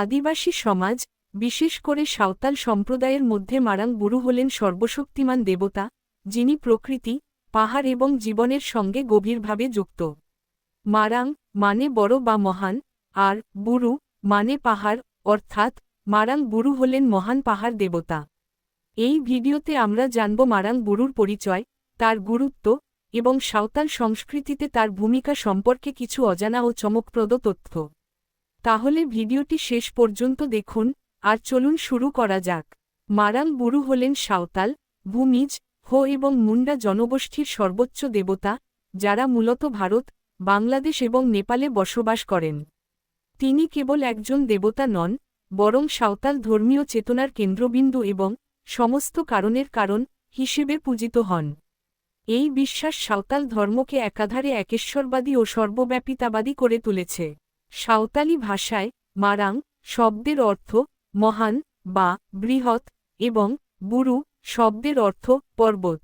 আদিবাসী সমাজ, বিশেষ করে সাঁওতাল সম্প্রদায়ের মধ্যে মারাং বুরু হলেন সর্বশক্তিমান দেবতা, যিনি প্রকৃতি, পাহাড় এবং জীবনের সঙ্গে গভীরভাবে যুক্ত। মারাং মানে বড় বা মহান, আর বুরু মানে পাহাড়, অর্থাৎ মারাং বুরু হলেন মহান পাহাড় দেবতা। এই ভিডিওতে আমরা জানব মারাং বুরুর পরিচয়, তার গুরুত্ব এবং সাঁওতাল সংস্কৃতিতে তার ভূমিকা সম্পর্কে কিছু অজানা ও চমকপ্রদ তথ্য। তাহলে ভিডিওটি শেষ পর্যন্ত দেখুন, আর চলুন শুরু করা যাক। মারাং বুরু হলেন সাঁওতাল, ভূমিজ, হো এবং মুন্ডা জনগোষ্ঠীর সর্বোচ্চ দেবতা, যারা মূলত ভারত, বাংলাদেশ এবং নেপালে বসবাস করেন। তিনি কেবল একজন দেবতা নন, বরং সাঁওতাল ধর্মীয় চেতনার কেন্দ্রবিন্দু এবং সমস্ত কারণের কারণ হিসেবে পূজিত হন। এই বিশ্বাস সাঁওতাল ধর্মকে একাধারে একেশ্বরবাদী ও সর্বব্যাপিতাবাদী করে তুলেছে। সাঁওতালি ভাষায় মারাং শব্দের অর্থ মহান বা বৃহৎ এবং বুরু শব্দের অর্থ পর্বত।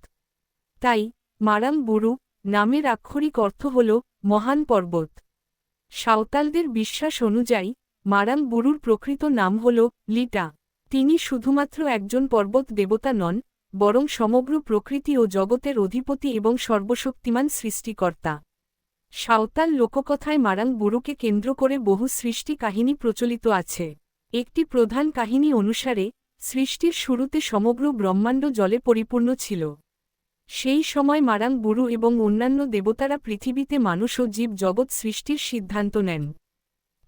তাই মারাং বুরু নামের আক্ষরিক অর্থ হল মহান পর্বত। সাঁওতালদের বিশ্বাস অনুযায়ী মারাং বুরুর প্রকৃত নাম হল লিটা। তিনি শুধুমাত্র একজন পর্বত দেবতা নন, বরং সমগ্র প্রকৃতি ও জগতের অধিপতি এবং সর্বশক্তিমান সৃষ্টিকর্তা। সাঁওতাল লোককথায় মারাং বুরুকে কেন্দ্র করে বহু সৃষ্টি কাহিনী প্রচলিত আছে। একটি প্রধান কাহিনী অনুসারে সৃষ্টির শুরুতে সমগ্র ব্রহ্মাণ্ড জলে পরিপূর্ণ ছিল। সেই সময় মারাং বুরু এবং অন্যান্য দেবতারা পৃথিবীতে মানুষ ও জীব জগৎ সৃষ্টির সিদ্ধান্ত নেন।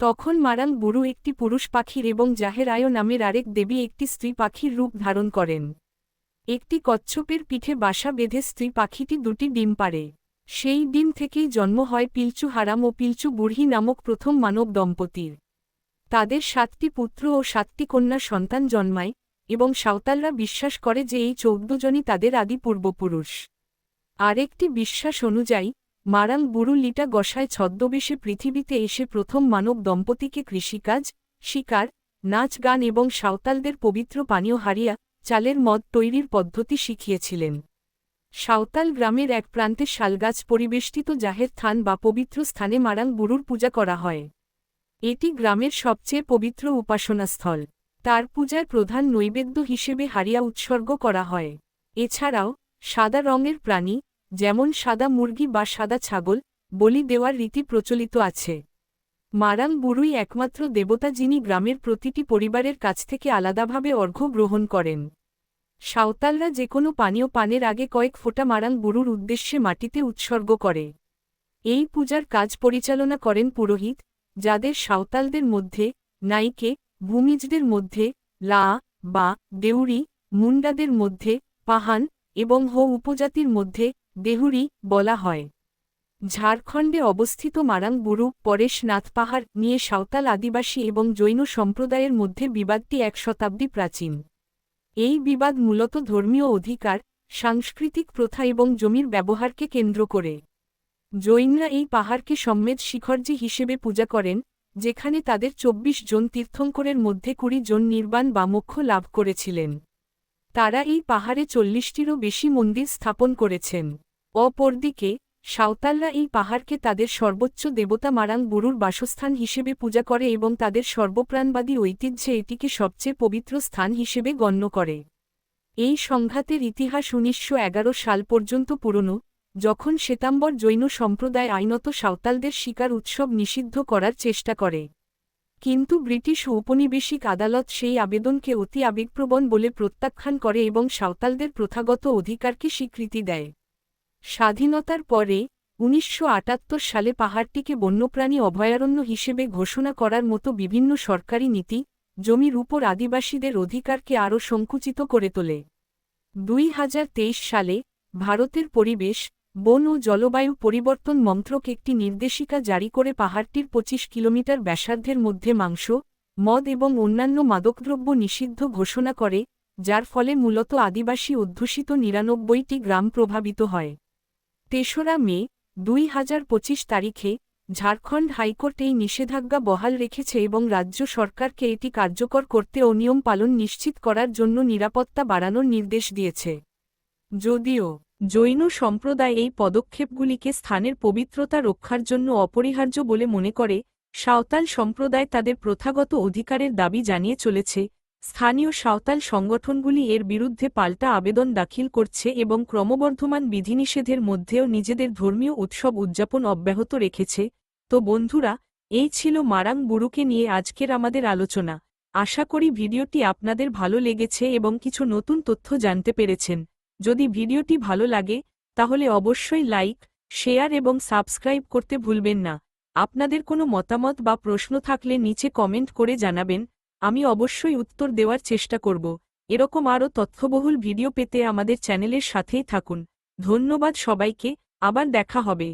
তখন মারাং বুরু একটি পুরুষ পাখির এবং জাহের আয় নামের আরেক দেবী একটি স্ত্রী পাখির রূপ ধারণ করেন। একটি কচ্ছপের পিঠে বাসা বেঁধে স্ত্রী পাখিটি দুটি ডিম পাড়ে। সেই ডিম থেকেই জন্ম হয় পিলচু হারাম ও পিলচু বুড়হি নামক প্রথম মানব দম্পতির। তাদের 7টি পুত্র ও 7টি কন্যা সন্তান জন্মায়, এবং সাঁওতালরা বিশ্বাস করে যে এই 14 জনই তাদের আদি পূর্বপুরুষ। আরেকটি বিশ্বাস অনুযায়ী মারাং বুরু লিটা গসায় ছদ্মবেশে পৃথিবীতে এসে প্রথম মানব দম্পতিকে কৃষিকাজ, শিকার, নাচ গান এবং সাঁওতালদের পবিত্র পানীয় হারিয়া চালের মদ তৈরির পদ্ধতি শিখিয়েছিলেন। সাঁওতাল গ্রামের এক প্রান্তে শালগাছ পরিবেষ্টিত জাহের থান বা পবিত্র স্থানে মারাং বুরুর পূজা করা হয়। এটি গ্রামের সবচেয়ে পবিত্র উপাসনাস্থল। তার পূজার প্রধান নৈবেদ্য হিসেবে হারিয়া উৎসর্গ করা হয়। এছাড়াও সাদা রঙের প্রাণী, যেমন সাদা মুরগি বা সাদা ছাগল, বলি দেওয়ার রীতি প্রচলিত আছে। মারাং বুরুই একমাত্র দেবতা যিনি গ্রামের প্রতিটি পরিবারের কাছ থেকে আলাদাভাবে অর্ঘ্য গ্রহণ করেন। সাঁওতালরা যে কোনো পানীয় পানের আগে কয়েক ফোঁটা মারাং বুরুর উদ্দেশ্যে মাটিতে উৎসর্গ করে। এই পূজার কাজ পরিচালনা করেন পুরোহিত, যাদের সাঁওতালদের মধ্যে নাইকে, ভূমিজদের মধ্যে লা বা দেউরি, মুন্ডাদের মধ্যে পাহান এবং হো উপজাতির মধ্যে দেহুরি বলা হয়। ঝাড়খণ্ডে অবস্থিত মারাং বুরু পরেশনাথ পাহাড় নিয়ে সাঁওতাল আদিবাসী এবং জৈন সম্প্রদায়ের মধ্যে বিবাদটি 1 শতাব্দী প্রাচীন। এই বিবাদ মূলত ধর্মীয় অধিকার, সাংস্কৃতিক প্রথা এবং জমির ব্যবহারকে কেন্দ্র করে। জৈনরা এই পাহাড়কে সম্মেদ শিখরজি হিসেবে পূজা করেন, যেখানে তাদের 24 জন তীর্থঙ্করের মধ্যে 20 জন নির্বাণ বা মোক্ষ লাভ করেছিলেন। তারা এই পাহাড়ে 40টিরও বেশি মন্দির স্থাপন করেছেন। অপরদিকে সাঁওতালরা এই পাহাড়কে তাদের সর্বোচ্চ দেবতা মারাং বুরুর বাসস্থান হিসেবে পূজা করে এবং তাদের সর্বপ্রাণবাদী ঐতিহ্যে এটিকে সবচেয়ে পবিত্র স্থান হিসেবে গণ্য করে। এই সংঘাতের ইতিহাস 1911 সাল পর্যন্ত পুরনো, যখন শ্বেতাম্বর জৈন সম্প্রদায় আইনত সাঁওতালদের শিকার উৎসব নিষিদ্ধ করার চেষ্টা করে। কিন্তু ব্রিটিশ ঔপনিবেশিক আদালত সেই আবেদনকে অতি আবেগপ্রবণ বলে প্রত্যাখ্যান করে এবং সাঁওতালদের প্রথাগত অধিকারকে স্বীকৃতি দেয়। স্বাধীনতার পরে 1978 সালে পাহাড়টিকে বন্যপ্রাণী অভয়ারণ্য হিসেবে ঘোষণা করার মতো বিভিন্ন সরকারি নীতি জমির উপর আদিবাসীদের অধিকারকে আরও সংকুচিত করে তোলে। 2023 সালে ভারতের পরিবেশ, বন ও জলবায়ু পরিবর্তন মন্ত্রক একটি নির্দেশিকা জারি করে পাহাড়টির 25 কিলোমিটার ব্যাসার্ধের মধ্যে মাংস, মদ এবং অন্যান্য মাদকদ্রব্য নিষিদ্ধ ঘোষণা করে, যার ফলে মূলত আদিবাসী অধ্যুষিত 99টি গ্রাম প্রভাবিত হয়। 3রা মে 2025 তারিখে ঝাড়খণ্ড হাইকোর্ট এই নিষেধাজ্ঞা বহাল রেখেছে এবং রাজ্য সরকারকে এটি কার্যকর করতে ও নিয়ম পালন নিশ্চিত করার জন্য নিরাপত্তা বাড়ানোর নির্দেশ দিয়েছে। যদিও জৈন সম্প্রদায় এই পদক্ষেপগুলিকে স্থানের পবিত্রতা রক্ষার জন্য অপরিহার্য বলে মনে করে, সাঁওতাল সম্প্রদায় তাদের প্রথাগত অধিকারের দাবি জানিয়ে চলেছে। স্থানীয় সাঁওতাল সংগঠনগুলি এর বিরুদ্ধে পাল্টা আবেদন দাখিল করছে এবং ক্রমবর্ধমান বিধিনিষেধের মধ্যেও নিজেদের ধর্মীয় উৎসব উদযাপন অব্যাহত রেখেছে। তো বন্ধুরা, এই ছিল মারাং বুরুকে নিয়ে আজকের আমাদের আলোচনা। আশা করি ভিডিওটি আপনাদের ভালো লেগেছে এবং কিছু নতুন তথ্য জানতে পেরেছেন। যদি ভিডিওটি ভালো লাগে তাহলে অবশ্যই লাইক, শেয়ার এবং সাবস্ক্রাইব করতে ভুলবেন না। আপনাদের কোনো মতামত বা প্রশ্ন থাকলে নিচে কমেন্ট করে জানাবেন, আমি অবশ্যই উত্তর দেওয়ার চেষ্টা করব। এরকম আরও তথ্যবহুল ভিডিও পেতে আমাদের চ্যানেলের সাথেই থাকুন। ধন্যবাদ সবাইকে, আবার দেখা হবে।